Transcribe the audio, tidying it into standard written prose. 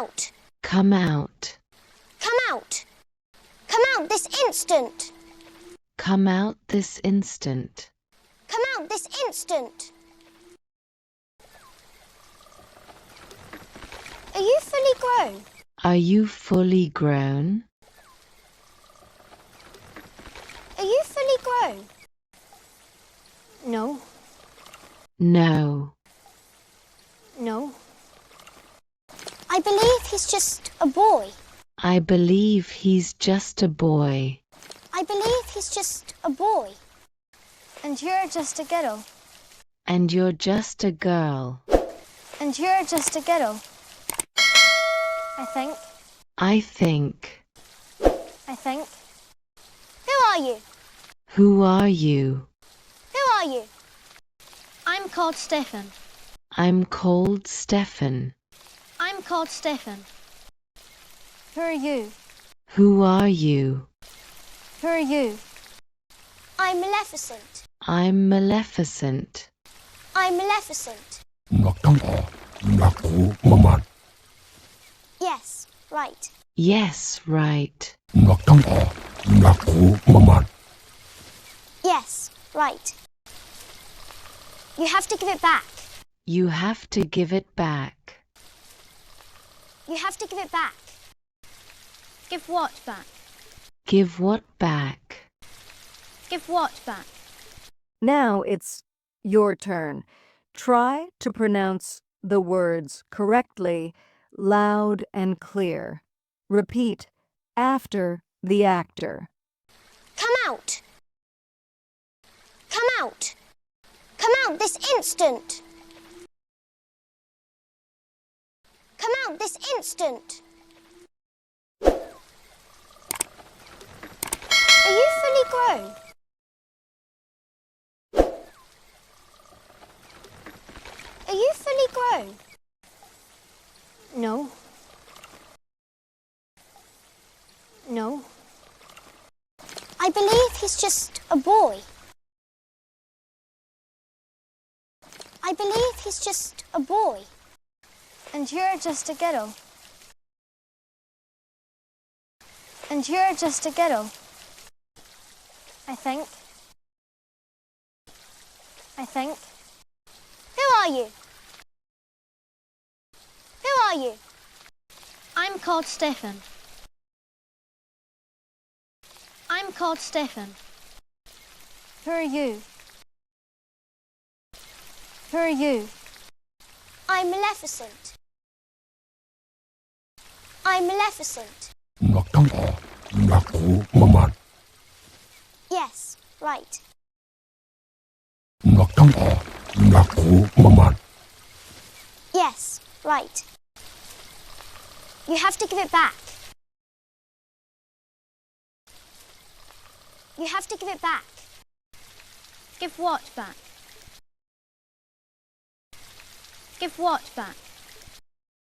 out! Come out. Come out! Come out this instant! Come out this instant. Come out this instant! Are you fully grown? Are you fully grown? Are you fully grown? No. No. No. I believe he's just a boy. I believe he's just a boy. I believe he's just a boy. And you're just a girl. And you're just a girl. And you're just a girl. I think. I think. I think. Who are you? Who are you? Who are you? I'm called Stefan. I'm called Stefan. I'm called Stefan. Who are you? Who are you? Who are you? I'm Maleficent. I'm Maleficent. I'm Maleficent. Yes, right. Yes, right. Yes, right. You have to give it back. You have to give it back. You have to give it back. Give what back? Give what back? Give what back? Now it's your turn. Try to pronounce the words correctly, loud and clear. Repeat after the actor. Come out! Come out! Come out this instant! Come out this instant! Are you fully grown? Are you fully grown? No. No. I believe he's just a boy. I believe he's just a boy. And you're just a girl. And you're just a girl. I think. I think. Who are you? Who are you? I'm called Stefan. I'm called Stefan. Who are you? Who are you? I'm Maleficent. I'm Maleficent. Yes, right. Yes, right. You have to give it back. You have to give it back. Give what back? Give what back?